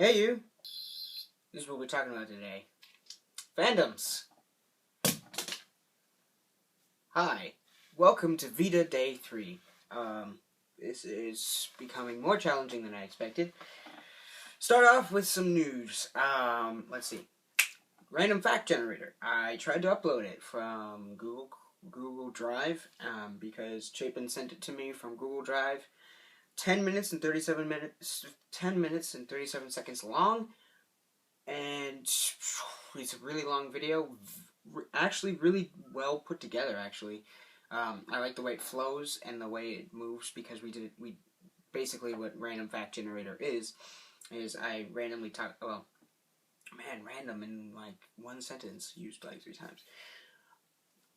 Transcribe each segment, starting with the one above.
Hey you! This is what we're talking about today. Fandoms! Hi. Welcome to VEDA Day 3. This is becoming more challenging than I expected. Start off with some news. Let's see. Random fact generator. I tried to upload it from Google Drive, because Chapin sent it to me from Google Drive. 10 minutes and 37 seconds long. And it's a really long video, actually really well put together, actually. I like the way it flows and the way it moves, because we basically what Random Fact Generator is I randomly talk, random in like one sentence, used like 3 times.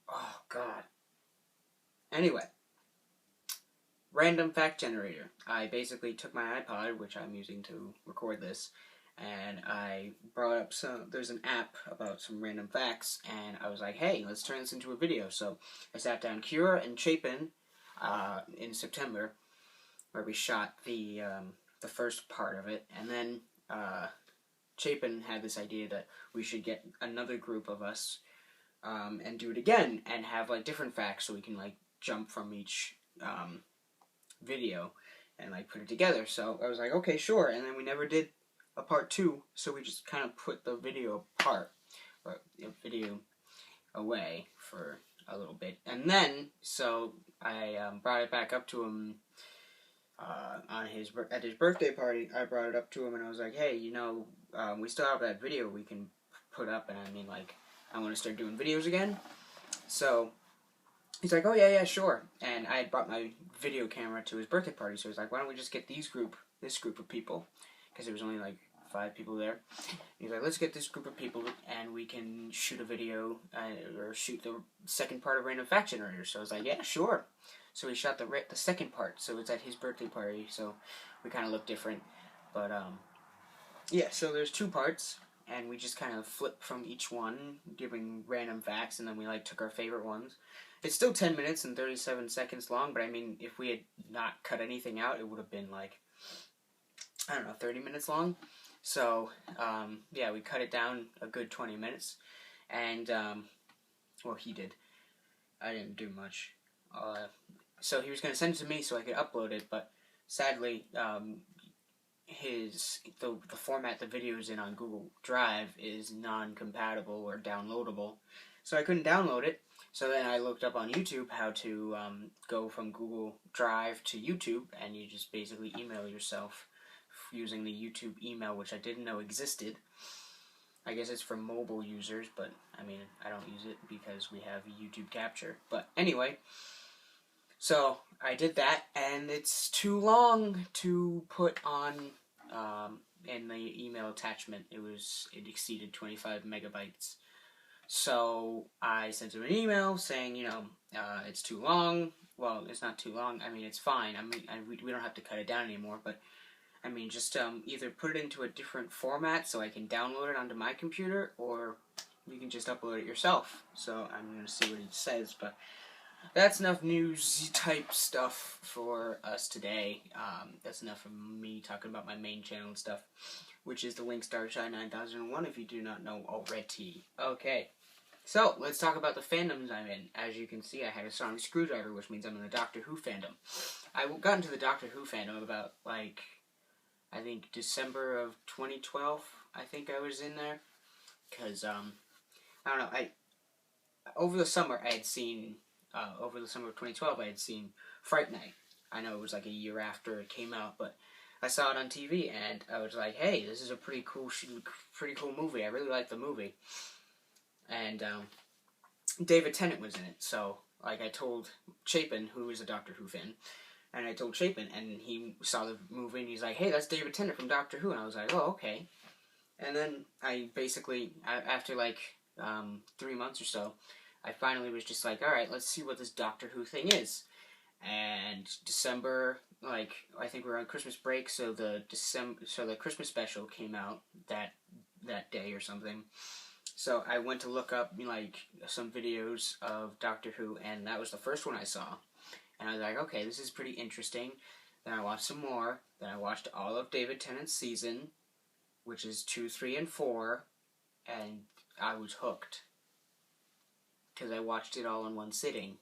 Oh, God. Anyway. Random Fact Generator. I basically took my iPod, which I'm using to record this, and I brought up there's an app about some random facts, and I was like, hey, let's turn this into a video. So I sat down Kyra and Chapin in September, where we shot the first part of it, and then Chapin had this idea that we should get another group of us and do it again, and have like different facts so we can like jump from each video and like put it together. So I was like, okay, sure. And then we never did a part 2, so we just kind of put the video video away for a little bit. And then so I brought it back up to him at his birthday party. I brought it up to him and I was like, hey, we still have that video we can put up, and I mean, like, I want to start doing videos again. So he's like, oh, yeah, sure. And I had brought my video camera to his birthday party, so he's like, why don't we just get this group of people? Because there was only like 5 people there. And he's like, let's get this group of people, and we can shoot a video, or shoot the second part of Random Fact Generator. So I was like, yeah, sure. So we shot the second part, so it's at his birthday party, so we kind of look different. But, yeah, so there's 2 parts, and we just kind of flip from each one, giving random facts, and then we like took our favorite ones. It's still 10 minutes and 37 seconds long, but I mean, if we had not cut anything out, it would have been like, I don't know, 30 minutes long. So, yeah, we cut it down a good 20 minutes, and, well, he did. I didn't do much. So he was going to send it to me so I could upload it, but sadly, the format the video is in on Google Drive is non-compatible or downloadable, so I couldn't download it. So then I looked up on YouTube how to go from Google Drive to YouTube, and you just basically email yourself using the YouTube email, which I didn't know existed. I guess it's for mobile users, but I mean, I don't use it because we have YouTube Capture. But anyway, so I did that, and it's too long to put on in the email attachment. It exceeded 25 megabytes. So I sent him an email saying, it's too long. Well, it's not too long. I mean, it's fine. I mean, we don't have to cut it down anymore. But I mean, just either put it into a different format so I can download it onto my computer, or you can just upload it yourself. So I'm going to see what he says. But that's enough news type stuff for us today. That's enough of me talking about my main channel and stuff, which is the Link Starshine 9001, if you do not know already. Okay, so let's talk about the fandoms I'm in. As you can see, I had a sonic screwdriver, which means I'm in the Doctor Who fandom. I got into the Doctor Who fandom about, like, I think December of 2012, I think I was in there. Because, I don't know, over the summer of 2012, I had seen Fright Night. I know it was like a year after it came out, but I saw it on TV, and I was like, hey, this is a pretty cool movie. I really like the movie. And David Tennant was in it, so like I told Chapin, who is a Doctor Who fan, and I told Chapin, and he saw the movie, and he's like, hey, that's David Tennant from Doctor Who, and I was like, oh, okay. And then I basically, after like 3 months or so, I finally was just like, alright, let's see what this Doctor Who thing is. And December, like, I think we were on Christmas break, so the Christmas special came out that day or something. So I went to look up, like, some videos of Doctor Who, and that was the first one I saw. And I was like, okay, this is pretty interesting. Then I watched some more. Then I watched all of David Tennant's season. which is 2, 3, and 4, and I was hooked. Because I watched it all in one sitting.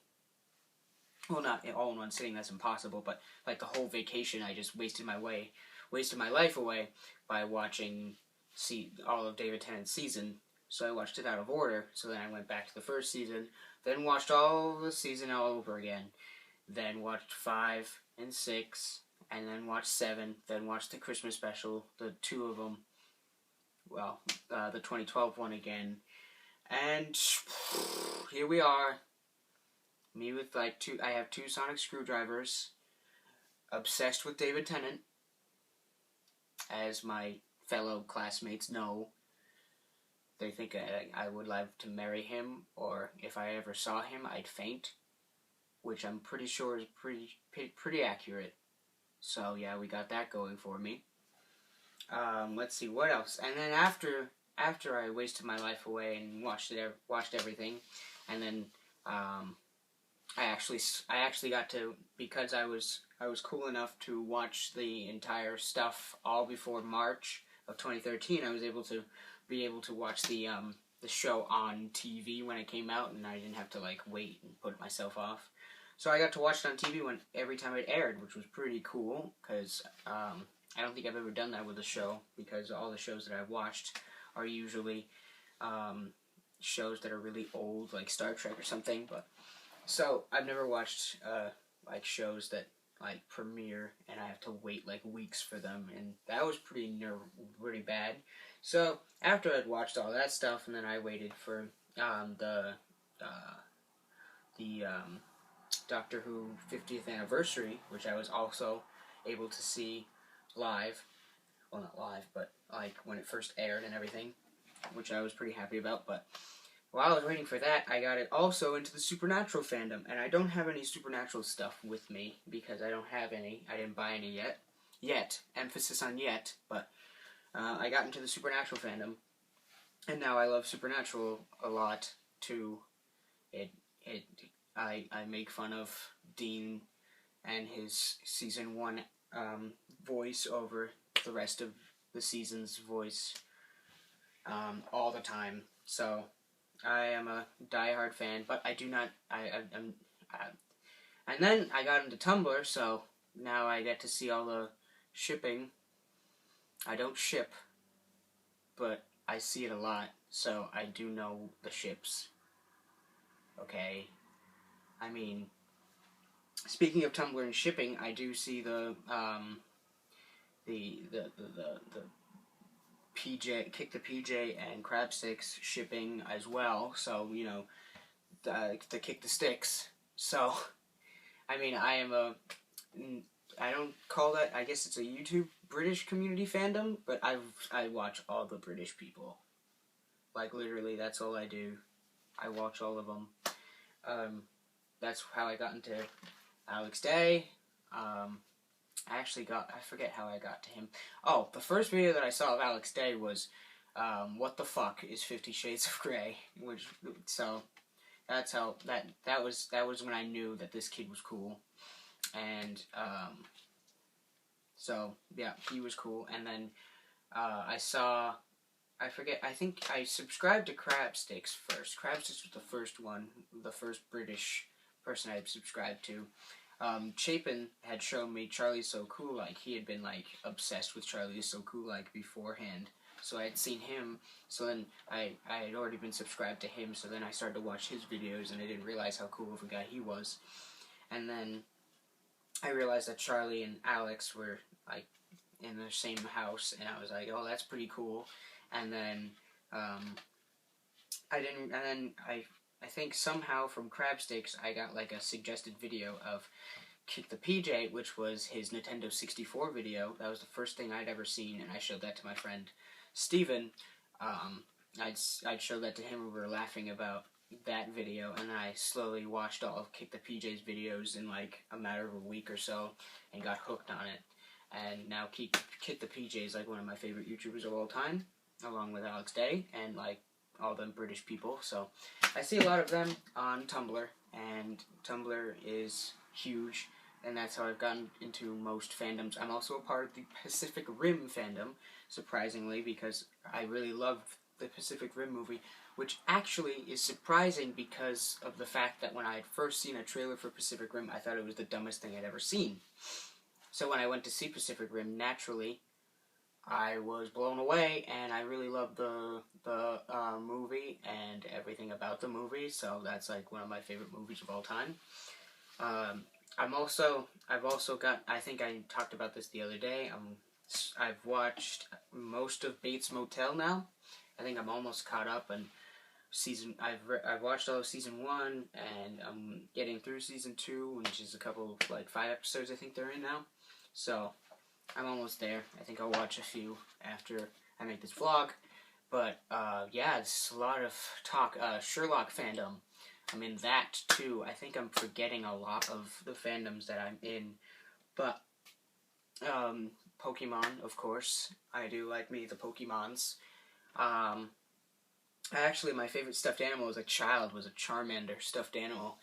Well, not all in one sitting, that's impossible, but like the whole vacation, I just wasted my life away by watching all of David Tennant's season. So I watched it out of order, so then I went back to the first season, then watched all the season all over again, then watched 5 and 6, and then watched 7, then watched the Christmas special, the 2 of them, well, the 2012 one again, and here we are, me with I have 2 sonic screwdrivers, obsessed with David Tennant, as my fellow classmates know. They think I would love to marry him, or if I ever saw him, I'd faint, which I'm pretty sure is pretty accurate. So yeah, we got that going for me. Let's see what else. And then after I wasted my life away and watched everything, and then I actually got to, because I was cool enough to watch the entire stuff all before March of 2013. I was able to watch the show on TV when it came out, and I didn't have to wait and put myself off. So I got to watch it on TV every time it aired, which was pretty cool, because I don't think I've ever done that with a show, because all the shows that I've watched are usually shows that are really old, like Star Trek or something. But so I've never watched shows that premiere and I have to wait weeks for them, and that was pretty bad. So after I'd watched all that stuff, and then I waited for the Doctor Who 50th anniversary, which I was also able to see live. Well, not live, but when it first aired and everything, which I was pretty happy about. But while I was waiting for that, I got it also into the Supernatural fandom, and I don't have any Supernatural stuff with me because I don't have any. I didn't buy any yet. Yet, emphasis on yet, but I got into the Supernatural fandom, and now I love Supernatural a lot too. I make fun of Dean and his season 1 voice over the rest of the season's voice all the time. So I am a diehard fan, but I do not. I'm and then I got into Tumblr, so now I get to see all the shipping. I don't ship, but I see it a lot, so I do know the ships. Okay, I mean, speaking of Tumblr and shipping, I do see the PJ, Kick the PJ and Crab Sticks shipping as well, so, you know, the Kick the Sticks. So, I mean, I don't call that, I guess it's a YouTube British community fandom, but I watch all the British people. Literally, that's all I do. I watch all of them. That's how I got into Alex Day. I forget how I got to him. Oh, the first video that I saw of Alex Day was, what the fuck is 50 Shades of Grey? So, that's how, that was when I knew that this kid was cool. And, so, yeah, he was cool. And then, I think I subscribed to Crab Sticks first. Crab Sticks was the first one, the first British person I subscribed to. Chapin had shown me Charlie's So Cool, he had been, obsessed with Charlie's So Cool, beforehand. So I had seen him, so then I had already been subscribed to him, so then I started to watch his videos, and I didn't realize how cool of a guy he was. And then I realized that Charlie and Alex were, in the same house, and I was like, oh, that's pretty cool. And then, I think somehow from Crab Sticks I got a suggested video of Kick the PJ, which was his Nintendo 64 video. That was the first thing I'd ever seen, and I showed that to my friend Steven. I'd show that to him, and we were laughing about that video, and then I slowly watched all of Kick the PJ's videos in a matter of a week or so, and got hooked on it. And now Kick the PJ is one of my favorite YouTubers of all time, along with Alex Day, and all them British people. So I see a lot of them on Tumblr, and Tumblr is huge. and that's how I've gotten into most fandoms. I'm also a part of the Pacific Rim fandom, surprisingly, because I really love the Pacific Rim movie, which actually is surprising because of the fact that when I had first seen a trailer for Pacific Rim, I thought it was the dumbest thing I'd ever seen. So when I went to see Pacific Rim, naturally, I was blown away, and I really loved the movie and everything about the movie. So that's like one of my favorite movies of all time. I've also got. I think I talked about this the other day. I've watched most of Bates Motel now. I think I'm almost caught up, and I've watched all of season 1, and I'm getting through season 2, which is a couple, like 5 episodes I think they're in now. So I'm almost there. I think I'll watch a few after I make this vlog. But yeah, it's a lot of talk. Sherlock fandom. I'm in that too. I think I'm forgetting a lot of the fandoms that I'm in. But Pokemon, of course. I do like me the Pokemons. Actually, my favorite stuffed animal as a child was a Charmander stuffed animal.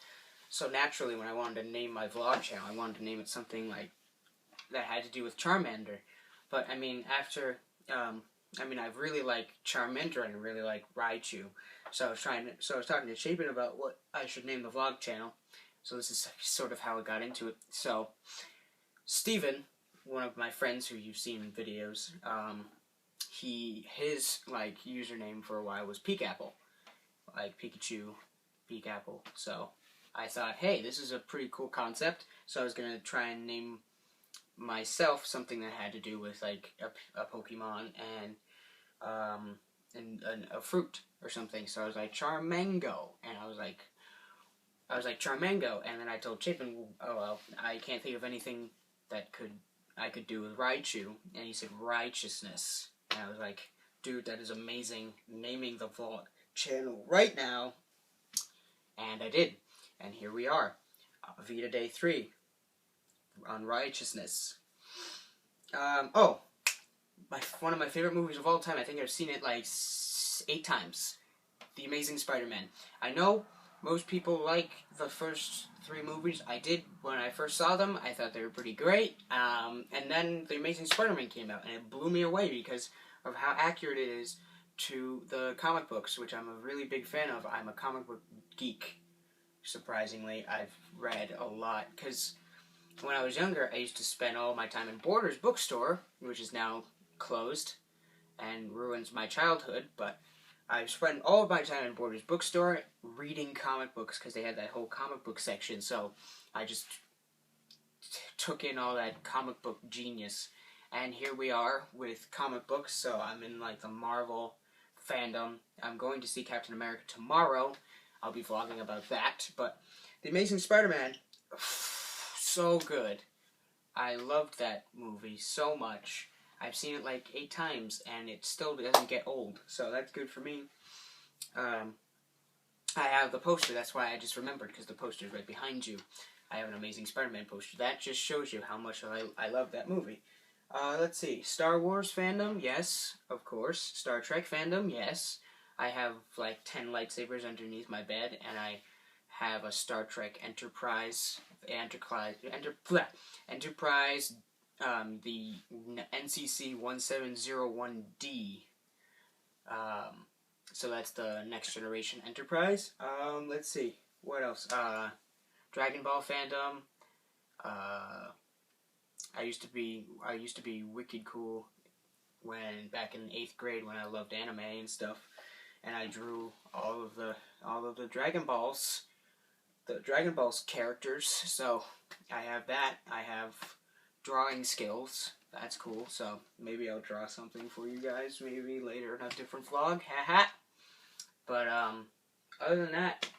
So naturally, when I wanted to name my vlog channel, I wanted to name it something like that had to do with Charmander. But I mean, after I really like Charmander and I really like Raichu. So I was talking to Chapin about what I should name the vlog channel. So this is sort of how I got into it. So Steven, one of my friends who you've seen in videos, his like username for a while was Peekapple, like Pikachu, Peekapple. So I thought, hey, this is a pretty cool concept. So I was gonna try and name myself something that had to do with like a Pokemon and a fruit or something. So I was like Charmango, and I was like Charmango, and then I told Chapin, oh well, I can't think of anything that I could do with Raichu, and he said Righteousness, and I was like, dude, that is amazing, naming the vlog channel right now, and I did, and here we are, VEDA Day 3 on Righteousness. One of my favorite movies of all time. I think I've seen it like 8 times. The Amazing Spider-Man. I know most people like the first 3 movies. I did when I first saw them. I thought they were pretty great. And then The Amazing Spider-Man came out, and it blew me away because of how accurate it is to the comic books, which I'm a really big fan of. I'm a comic book geek. Surprisingly, I've read a lot because when I was younger, I used to spend all my time in Borders bookstore, which is now closed and ruins my childhood, but I spent all of my time in Borders bookstore reading comic books because they had that whole comic book section, so I just took in all that comic book genius. And here we are with comic books, so I'm in like the Marvel fandom. I'm going to see Captain America tomorrow. I'll be vlogging about that, but The Amazing Spider-Man, so good. I loved that movie so much. I've seen it like 8 times, and it still doesn't get old, so that's good for me. I have the poster, that's why I just remembered, because the poster is right behind you. I have an Amazing Spider-Man poster. That just shows you how much I love that movie. Let's see. Star Wars fandom, yes, of course. Star Trek fandom, yes. I have like 10 lightsabers underneath my bed, and I have a Star Trek Enterprise, the NCC 1701D. So that's the Next Generation Enterprise. Let's see. What else? Dragon Ball fandom. I used to be wicked cool back in 8th grade when I loved anime and stuff, and I drew all of the Dragon Balls, characters. So I have that. I have drawing skills. That's cool. So maybe I'll draw something for you guys. Maybe later in a different vlog. Haha. But other than that,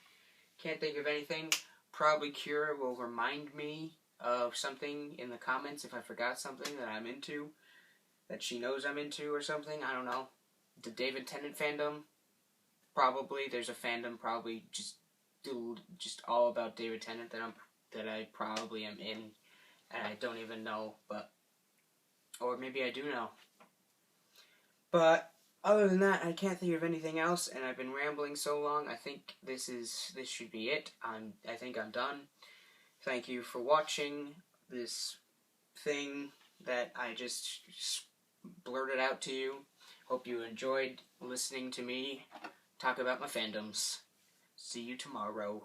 can't think of anything. Probably Kyra will remind me of something in the comments if I forgot something that I'm into, that she knows I'm into or something. I don't know. The David Tennant fandom. Probably there's a fandom probably just all about David Tennant that I probably am in, and I don't even know, or maybe I do know. But other than that, I can't think of anything else, and I've been rambling so long. I think this should be it. I think I'm done. Thank you for watching. this thing that I just blurted out to you. Hope you enjoyed listening to me talk about my fandoms. See you tomorrow.